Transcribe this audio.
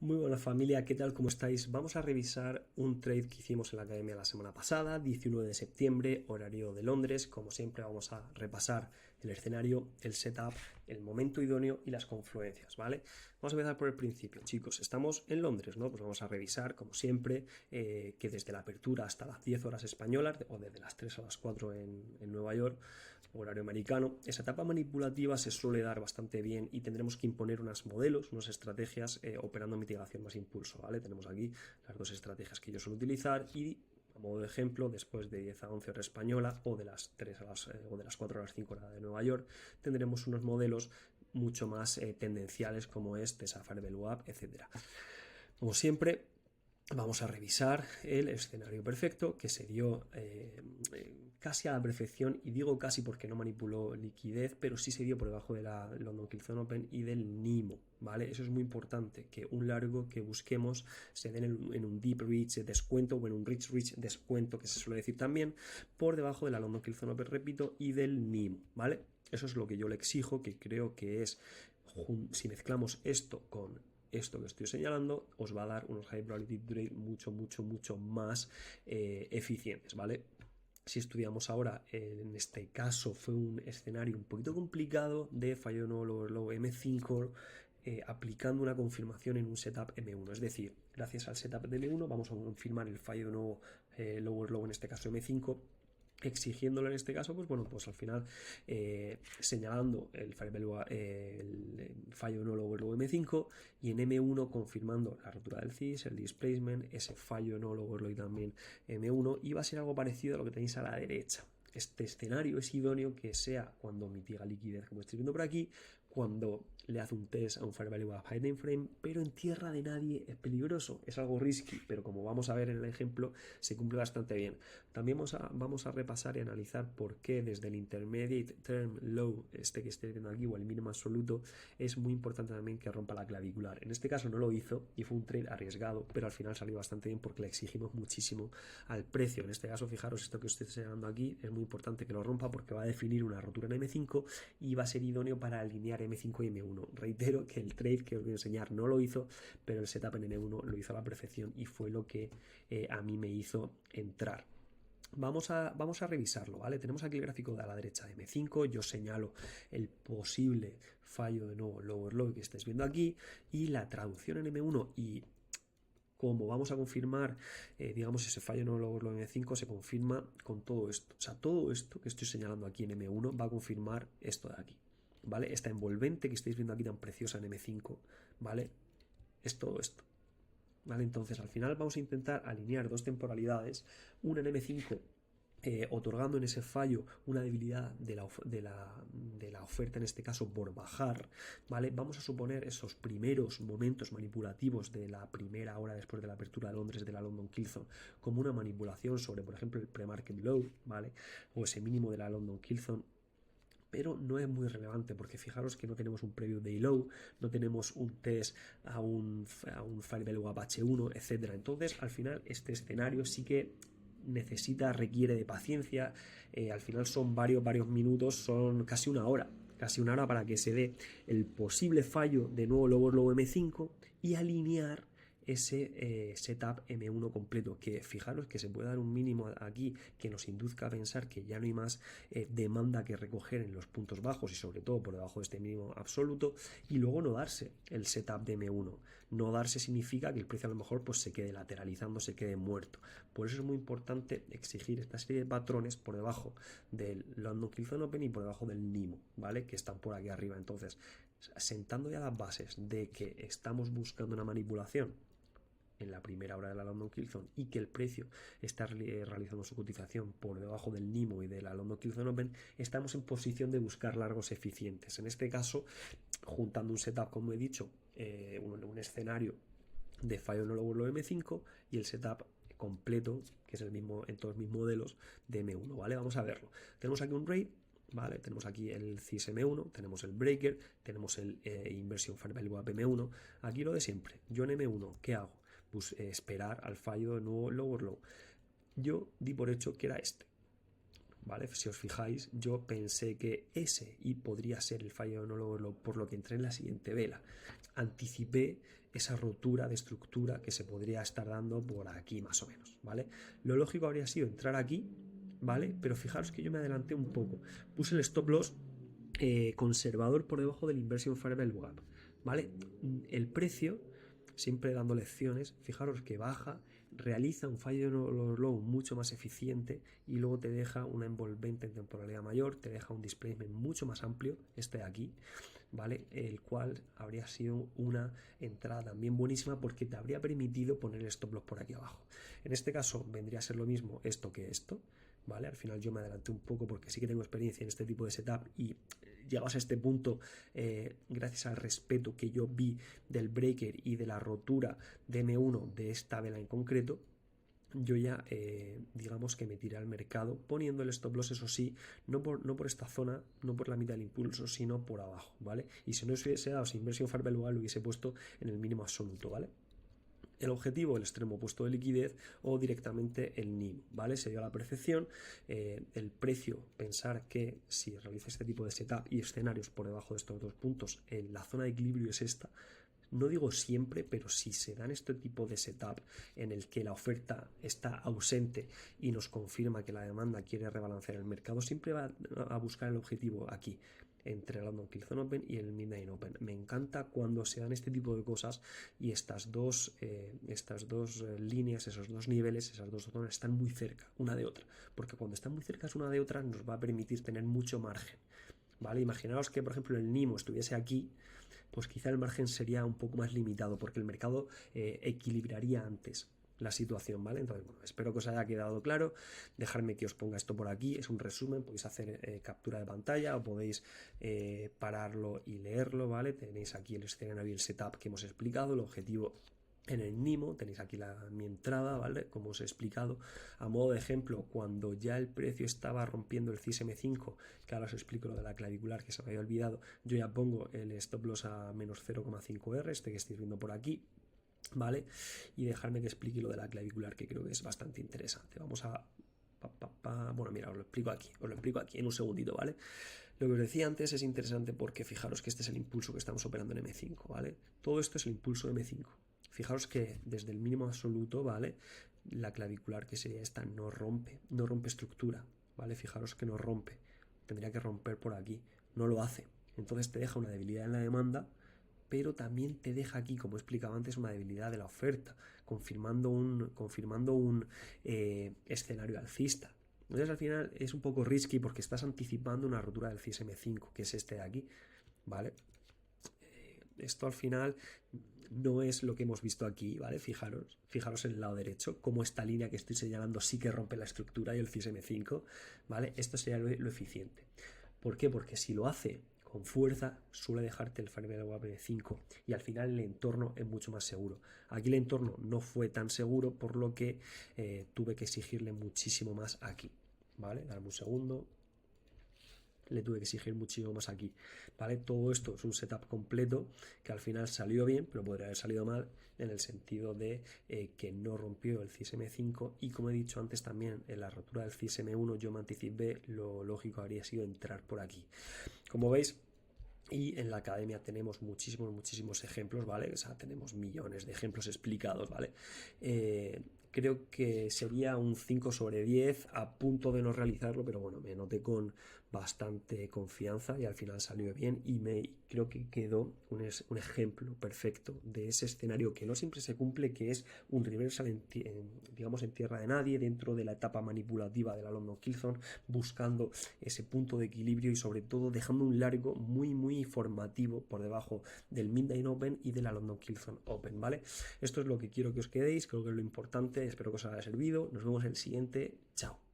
Muy buena familia, ¿qué tal? ¿Cómo estáis? Vamos a revisar un trade que hicimos en la academia la semana pasada, 19 de septiembre, horario de Londres. Como siempre vamos a repasar el escenario, el setup, el momento idóneo y las confluencias, ¿vale? Vamos a empezar por el principio, chicos. Estamos en Londres, ¿no? Pues vamos a revisar, como siempre, que desde la apertura hasta las 10 horas españolas, o desde las 3 a las 4 en Nueva York, horario americano, esa etapa manipulativa se suele dar bastante bien y tendremos que imponer unos modelos, unas estrategias operando mitigación más impulso, ¿vale? Tenemos aquí las dos estrategias que yo suelo utilizar y a modo de ejemplo, después de 10 a 11 hora española o de las 3 a las, o de las 4 a las 5 horas de Nueva York, tendremos unos modelos mucho más tendenciales como este, Sapphire Value Up, etc. Como siempre, vamos a revisar el escenario perfecto que se dio casi a la perfección, y digo casi porque no manipuló liquidez, pero sí se dio por debajo de la London Kilson Open y del NIMO, ¿vale? Eso es muy importante, que un largo que busquemos se den en un deep reach descuento o en un rich descuento, que se suele decir también, por debajo de la London Kilson Open, repito, y del NIMO, ¿vale? Eso es lo que yo le exijo, que creo que es, si mezclamos esto con esto que estoy señalando, os va a dar unos high probability trade mucho más eficientes, ¿vale? Si estudiamos ahora, en este caso fue un escenario un poquito complicado de fallo de nuevo lower low M5, aplicando una confirmación en un setup M1, es decir, gracias al setup de M1 vamos a confirmar el fallo de nuevo lower low, en este caso M5, exigiéndolo en este caso, pues bueno, pues al final señalando el fallo de no lower low M5 y en M1 confirmando la rotura del CIS, el displacement, ese fallo no lower low y también M1, y va a ser algo parecido a lo que tenéis a la derecha. Este escenario es idóneo que sea cuando mitiga liquidez, como estoy viendo por aquí, cuando le hace un test a un Fair Value High Time Frame, pero en tierra de nadie es peligroso, es algo risky, pero como vamos a ver en el ejemplo, se cumple bastante bien. También vamos a repasar y analizar por qué desde el Intermediate Term Low, este que estoy viendo aquí, o el mínimo absoluto, es muy importante también que rompa la clavicular. En este caso no lo hizo y fue un trade arriesgado, pero al final salió bastante bien porque le exigimos muchísimo al precio. En este caso, fijaros, esto que estoy señalando aquí es muy importante que lo rompa porque va a definir una rotura en M5 y va a ser idóneo para alinear M5 y M1. Reitero que el trade que os voy a enseñar no lo hizo, pero el setup en M1 lo hizo a la perfección y fue lo que a mí me hizo entrar. Vamos a revisarlo, ¿vale? Tenemos aquí el gráfico de a la derecha de M5, yo señalo el posible fallo de nuevo lower low que estáis viendo aquí y la traducción en M1, y como vamos a confirmar, digamos, ese fallo no lower low en M5 se confirma con todo esto. O sea, todo esto que estoy señalando aquí en M1 va a confirmar esto de aquí, ¿vale? Esta envolvente que estáis viendo aquí tan preciosa en M5, ¿vale? Es todo esto. ¿Vale? Entonces al final vamos a intentar alinear dos temporalidades, una en M5 otorgando en ese fallo una debilidad de la oferta, en este caso por bajar, ¿vale? Vamos a suponer esos primeros momentos manipulativos de la primera hora después de la apertura de Londres de la London Kilson como una manipulación sobre, por ejemplo, el pre-market low, ¿vale? O ese mínimo de la London Kilson, pero no es muy relevante porque fijaros que no tenemos un preview day low, no tenemos un test a un Fair Value Up H1, etc. Entonces al final este escenario sí que requiere de paciencia, al final son varios minutos, son casi una hora para que se dé el posible fallo de nuevo lower low M5 y alinear ese setup M1 completo, que fijaros que se puede dar un mínimo aquí que nos induzca a pensar que ya no hay más demanda que recoger en los puntos bajos y sobre todo por debajo de este mínimo absoluto, y luego no darse el setup de M1. No darse significa que el precio a lo mejor pues se quede lateralizando, se quede muerto. Por eso es muy importante exigir esta serie de patrones por debajo del London Kilson Open y por debajo del NIMO, ¿vale? Que están por aquí arriba. Entonces, sentando ya las bases de que estamos buscando una manipulación en la primera hora de la London Kilson y que el precio está realizando su cotización por debajo del NIMO y de la London Kilson Open, estamos en posición de buscar largos eficientes. En este caso, juntando un setup, como he dicho, un escenario de fallo no lower low M5 y el setup completo, que es el mismo en todos mis modelos, de M1, ¿vale? Vamos a verlo. Tenemos aquí un rate, ¿vale? Tenemos aquí el CIS M1, tenemos el breaker, tenemos el inversión Fair Value Up M1. Aquí lo de siempre. Yo en M1, ¿qué hago? Pues esperar al fallo de nuevo lower low. Yo di por hecho que era este, ¿vale? Si os fijáis, yo pensé que ese y podría ser el fallo de no lower low, por lo que entré en la siguiente vela. Anticipé esa rotura de estructura que se podría estar dando por aquí más o menos, ¿vale? Lo lógico habría sido entrar aquí, ¿vale? Pero fijaros que yo me adelanté un poco, puse el stop loss conservador por debajo del Inversion Fair Value Gap, ¿vale? El precio, siempre dando lecciones, fijaros que baja, realiza un fallo de low mucho más eficiente y luego te deja una envolvente en temporalidad mayor, te deja un displacement mucho más amplio, este de aquí, ¿vale? El cual habría sido una entrada también buenísima porque te habría permitido poner el stop loss por aquí abajo. En este caso vendría a ser lo mismo esto que esto, ¿vale? Al final yo me adelanté un poco porque sí que tengo experiencia en este tipo de setup y llegados a este punto, gracias al respeto que yo vi del breaker y de la rotura de M1 de esta vela en concreto, yo ya digamos que me tiré al mercado poniendo el stop loss, eso sí, no por esta zona, no por la mitad del impulso, sino por abajo, ¿vale? Y si no hubiese dado esa inversión fair value, lo hubiese puesto en el mínimo absoluto, ¿vale? El objetivo, el extremo opuesto de liquidez o directamente el NIM, ¿vale? Sería la percepción, el precio, pensar que si realiza este tipo de setup y escenarios por debajo de estos dos puntos, la zona de equilibrio es esta. No digo siempre, pero si se dan este tipo de setup en el que la oferta está ausente y nos confirma que la demanda quiere rebalancear el mercado, siempre va a buscar el objetivo aquí, entre el London Kilson Open y el Midnight Open. Me encanta cuando se dan este tipo de cosas y estas dos líneas, esos dos niveles, esas dos zonas están muy cerca una de otra, porque cuando están muy cerca una de otra nos va a permitir tener mucho margen, ¿vale? Imaginaos que por ejemplo el NIMO estuviese aquí, pues quizá el margen sería un poco más limitado porque el mercado equilibraría antes la situación, ¿vale? Entonces, bueno, espero que os haya quedado claro. Dejadme que os ponga esto por aquí, es un resumen, podéis hacer captura de pantalla o podéis pararlo y leerlo, ¿vale? Tenéis aquí el escenario y el setup que hemos explicado, el objetivo en el NIMO, tenéis aquí mi entrada, ¿vale? Como os he explicado, a modo de ejemplo, cuando ya el precio estaba rompiendo el CISM5, que ahora os explico lo de la clavicular que se me había olvidado, yo ya pongo el stop loss a menos 0,5R, este que estáis viendo por aquí, ¿vale? Y dejarme que explique lo de la clavicular, que creo que es bastante interesante. Vamos a... Bueno, mira, os lo explico aquí en un segundito, ¿vale? Lo que os decía antes es interesante porque fijaros que este es el impulso que estamos operando en M5, ¿vale? Todo esto es el impulso de M5. Fijaros que desde el mínimo absoluto, ¿vale? La clavicular, que sería esta, no rompe estructura, ¿vale? Fijaros que no rompe, tendría que romper por aquí, no lo hace. Entonces te deja una debilidad en la demanda, pero también te deja aquí, como he explicado antes, una debilidad de la oferta, confirmando un escenario alcista. Entonces al final es un poco risky porque estás anticipando una rotura del CISM5, que es este de aquí, ¿vale? Esto al final no es lo que hemos visto aquí, ¿vale? Fijaros en el lado derecho, como esta línea que estoy señalando sí que rompe la estructura y el CISM5, ¿vale? Esto sería lo eficiente. ¿Por qué? Porque si lo hace con fuerza, suele dejarte el Fair Value Gap de 5 y al final el entorno es mucho más seguro. Aquí el entorno no fue tan seguro, por lo que tuve que exigirle muchísimo más aquí, ¿vale? Dame un segundo. Le tuve que exigir muchísimo más aquí, ¿vale? Todo esto es un setup completo que al final salió bien, pero podría haber salido mal en el sentido de que no rompió el CISM5 y, como he dicho antes, también en la rotura del CISM1 yo me anticipé, lo lógico habría sido entrar por aquí. Como veis, y en la academia tenemos muchísimos ejemplos, ¿vale? O sea, tenemos millones de ejemplos explicados, ¿vale? Creo que sería un 5 sobre 10, a punto de no realizarlo, pero bueno, me noté con bastante confianza y al final salió bien y creo que quedó un ejemplo perfecto de ese escenario que no siempre se cumple, que es un reversal digamos en tierra de nadie, dentro de la etapa manipulativa de la London Kilson, buscando ese punto de equilibrio y sobre todo dejando un largo muy formativo por debajo del Midnight Open y de la London Kilson Open, ¿vale? Esto es lo que quiero que os quedéis, creo que es lo importante, espero que os haya servido, nos vemos en el siguiente, chao.